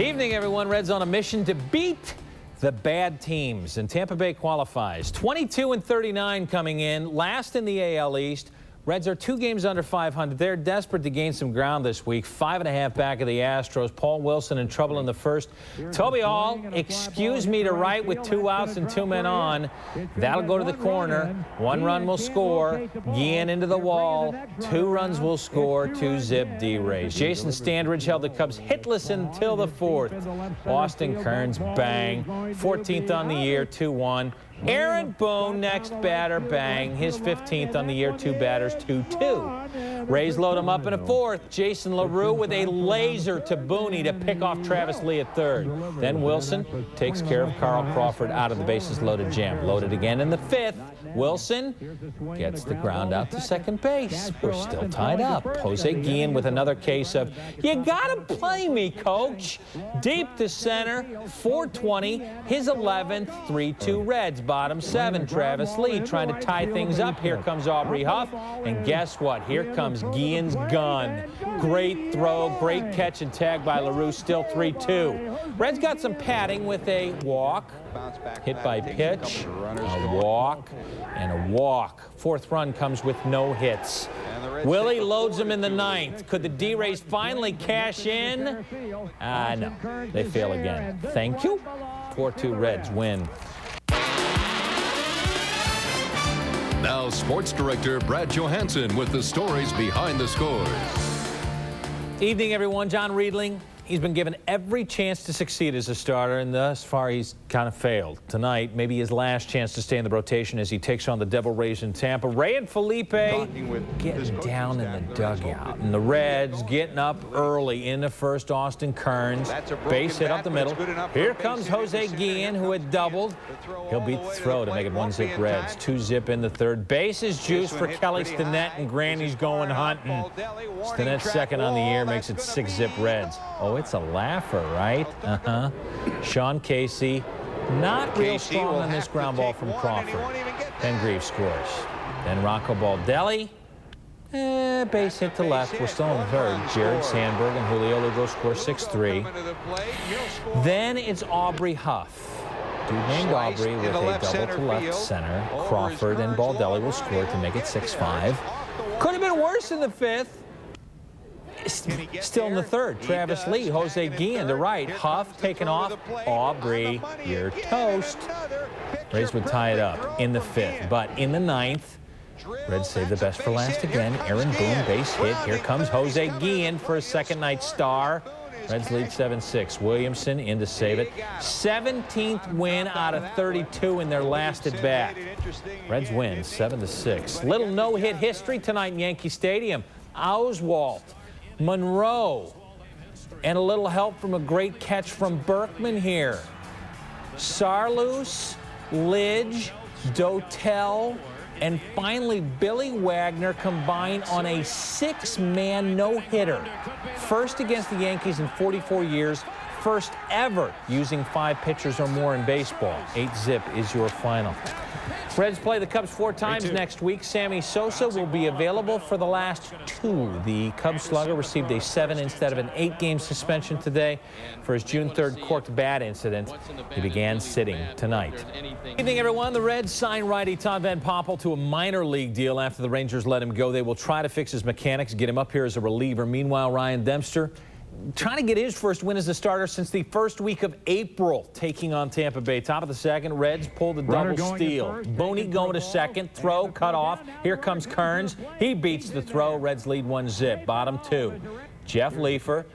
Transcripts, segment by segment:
Evening, everyone. Reds on a mission to beat the bad teams, and Tampa Bay qualifies. 22-39 coming in, last in the AL East. Reds are 2 games under 500. They're desperate to gain some ground this week. 5.5 back of the Astros. Paul Wilson in trouble in the first. Toby Hall, excuse me to right with 2 outs and 2 men on. That'll go to the corner. 1 run will score. Guillen into the wall. 2 runs will score. 2-zip D-Rays. Jason Standridge held the Cubs hitless until the 4th. Austin Kearns, bang. 14th on the year, 2-1. Aaron Boone, next batter, bang. His 15th on the year, 2 batters, 2-2. Rays load him up in a 4th. Jason LaRue with a laser to Booney to pick off Travis Lee at 3rd. Then Wilson takes care of Carl Crawford out of the bases loaded jam. Loaded again in the 5th. Wilson gets the ground out to 2nd base. We're still tied up. Jose Guillen with another case of, you gotta play me, coach. Deep to center, 420, his 11th, 3-2 Reds. Bottom 7, Travis Lee trying to tie things up. Here comes Aubrey Huff, and guess what? Here comes Guillen's gun. Great throw, great catch and tag by LaRue, still 3-2. Reds got some padding with a walk, hit by pitch, a walk, and a walk. 4th run comes with no hits. Willie loads him in the 9th. Could the D-Rays finally cash in? No, they fail again. Thank you. 4-2 Reds win. Now, Sports Director Brad Johansson with the stories behind the scores. Evening, everyone. John Riedling. He's been given every chance to succeed as a starter, and thus far he's kind of failed. Tonight, maybe his last chance to stay in the rotation as he takes on the Devil Rays in Tampa. Ray and Felipe getting down in the dugout. And the Reds getting up early in the 1st. Austin Kearns, base hit up the middle. Here comes Jose Guillen, who had doubled. He'll beat the throw to make it 1-zip Reds. 2-zip in the 3rd. Bases juice for Kelly Stinnett, and Granny's going hunting. Stinnett 2nd on the year makes it 6-zip Reds. Oh, it's a laugher, right? Sean Casey, not real strong on this ground ball from Crawford. Then Greaves scores. Then Rocco Baldelli, base hit to left. We're still in the 3rd. Jared Sandberg and Julio Lugo score 6-3. Then it's Aubrey Huff. Dude named Aubrey with a double to left center. Crawford and Baldelli will score to make it 6-5. Could have been worse in the 5th. Still in the 3rd, Travis Lee, Jose Guillen to right. Huff taken off. Aubrey, you're toast. Rays would tie it up in the 5th, but in the 9th, Reds save the best for last again. Aaron Boone, base hit. Here comes Jose Guillen for a second-night star. Reds lead 7-6. Williamson in to save it. 17th win out of 32 in their last at-bat. Reds win 7-6. Little no-hit history tonight in Yankee Stadium. Oswalt, Monroe, and a little help from a great catch from Berkman here. Sarloos, Lidge, Dotel, and finally Billy Wagner combine on a 6-man no-hitter. First against the Yankees in 44 years. First ever using 5 pitchers or more in baseball. 8-zip is your final. Reds play the Cubs 4 times next week. Sammy Sosa will be available for the last 2. The Cubs slugger received a 7 instead of an 8-game suspension today for his June 3rd corked bat incident. He began sitting tonight. Evening, everyone. The Reds sign righty Todd Van Poppel to a minor league deal after the Rangers let him go. They will try to fix his mechanics, get him up here as a reliever. Meanwhile, Ryan Dempster trying to get his first win as a starter since the 1st week of April, taking on Tampa Bay. Top of the 2nd, Reds pull the double steal. Booney going to 2nd, throw, cut off. Here comes Kearns. He beats the throw. Reds lead 1-zip. Bottom 2. Jeff Leefer,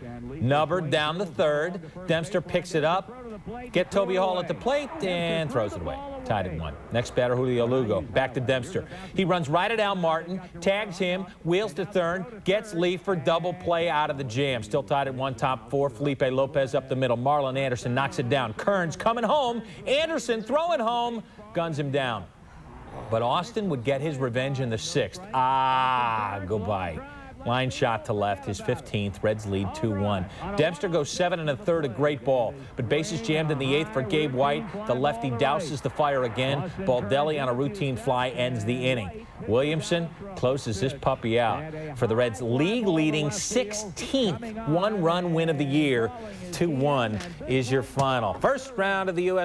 Nubbard down the 3rd. Dempster picks it up. Get Toby Hall at the plate and throws it away. Tied at 1. Next batter, Julio Lugo. Back to Dempster. He runs right at Al Martin, tags him, wheels to 3rd, gets Leefer, double play out of the jam. Still tied at 1, top 4. Felipe Lopez up the middle. Marlon Anderson knocks it down. Kearns coming home. Anderson throwing home, guns him down. But Austin would get his revenge in the 6th. Goodbye. Line shot to left, his 15th. Reds lead 2-1. Dempster goes 7 1/3, a great ball. But bases jammed in the 8th for Gabe White. The lefty douses the fire again. Baldelli on a routine fly ends the inning. Williamson closes this puppy out for the Reds' league-leading 16th one-run win of the year. 2-1 is your final. First round of the U.S.